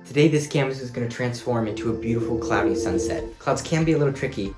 Today this canvas is going to transform into a beautiful cloudy sunset. Clouds can be a little tricky,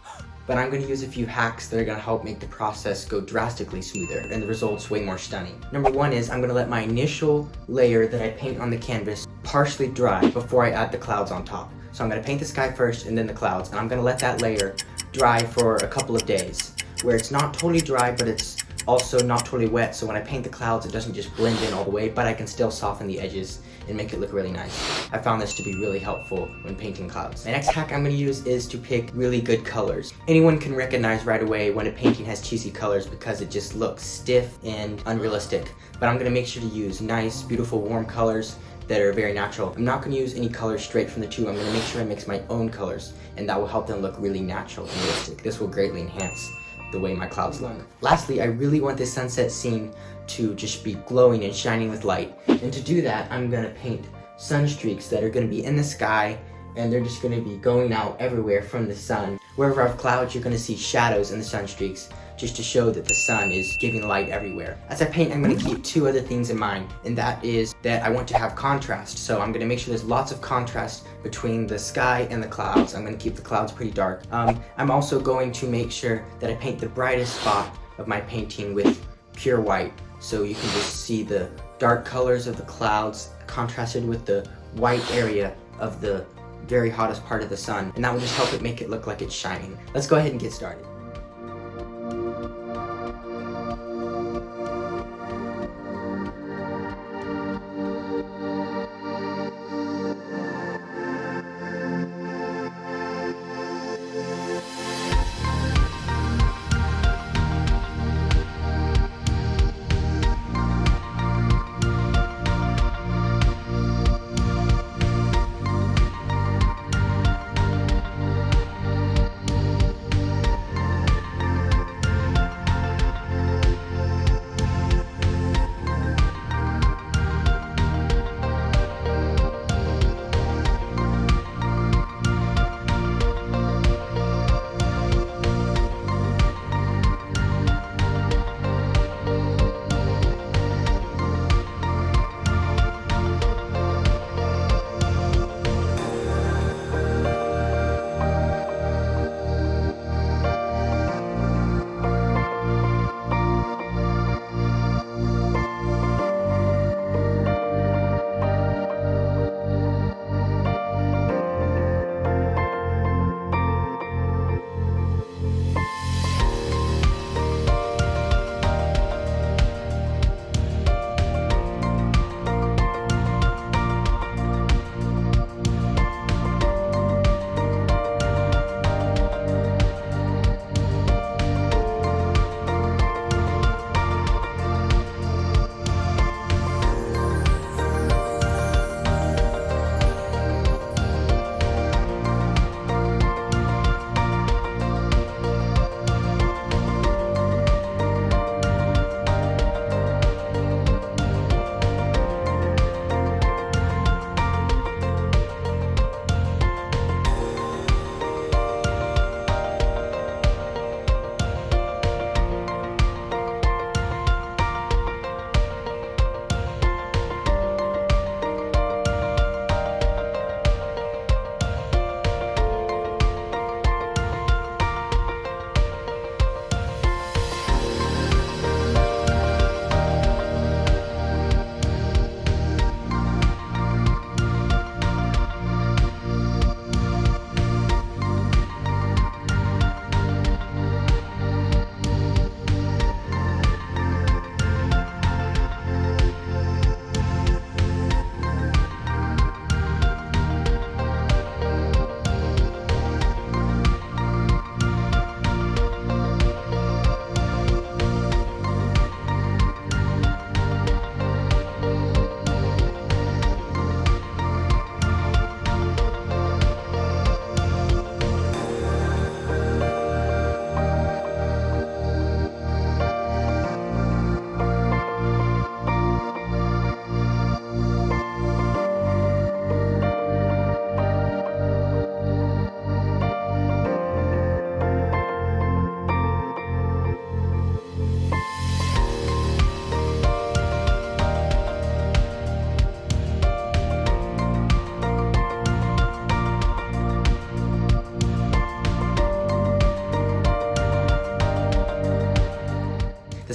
but I'm going to use a few hacks that are going to help make the process go drastically smoother and the results way more stunning. Number one is I'm going to let my initial layer that I paint on the canvas partially dry before I add the clouds on top. So I'm going to paint the sky first and then the clouds, and I'm going to let that layer dry for a couple of days where it's not totally dry but it's also not totally wet, so when I paint the clouds it doesn't just blend in all the way, but I can still soften the edges and make it look really nice. I found this to be really helpful when painting clouds. The next hack I'm going to use is to pick really good colors. Anyone can recognize right away when a painting has cheesy colors because it just looks stiff and unrealistic, but I'm going to make sure to use nice, beautiful, warm colors that are very natural. I'm not going to use any colors straight from the tube. I'm going to make sure I mix my own colors, and that will help them look really natural and realistic. This will greatly enhance the way my clouds look. Lastly, I really want this sunset scene to just be glowing and shining with light. And to do that, I'm gonna paint sun streaks that are gonna be in the sky, and they're just gonna be going out everywhere from the sun. Wherever I have clouds, you're gonna see shadows in the sun streaks, just to show that the sun is giving light everywhere. As I paint, I'm gonna keep two other things in mind, and that is that I want to have contrast. So I'm gonna make sure there's lots of contrast between the sky and the clouds. I'm gonna keep the clouds pretty dark. I'm also going to make sure that I paint the brightest spot of my painting with pure white, so you can just see the dark colors of the clouds contrasted with the white area of the very hottest part of the sun, and that will just help it make it look like it's shining. Let's go ahead and get started.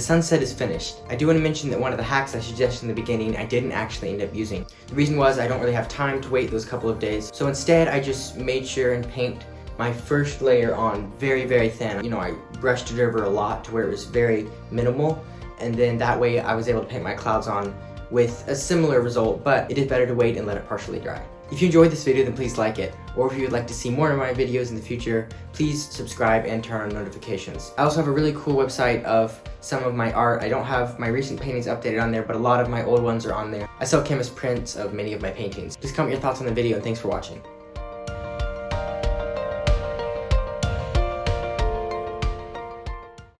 sunset is finished. I do want to mention that one of the hacks I suggested in the beginning I didn't actually end up using. The reason was I don't really have time to wait those couple of days, so instead I just made sure and paint my first layer on very, very thin. You know, I brushed it over a lot to where it was very minimal, and then that way I was able to paint my clouds on with a similar result, but it is better to wait and let it partially dry. If you enjoyed this video, then please like it, or if you would like to see more of my videos in the future, please subscribe and turn on notifications. I also have a really cool website of some of my art. I don't have my recent paintings updated on there, but a lot of my old ones are on there. I sell canvas prints of many of my paintings. Please comment your thoughts on the video, and thanks for watching.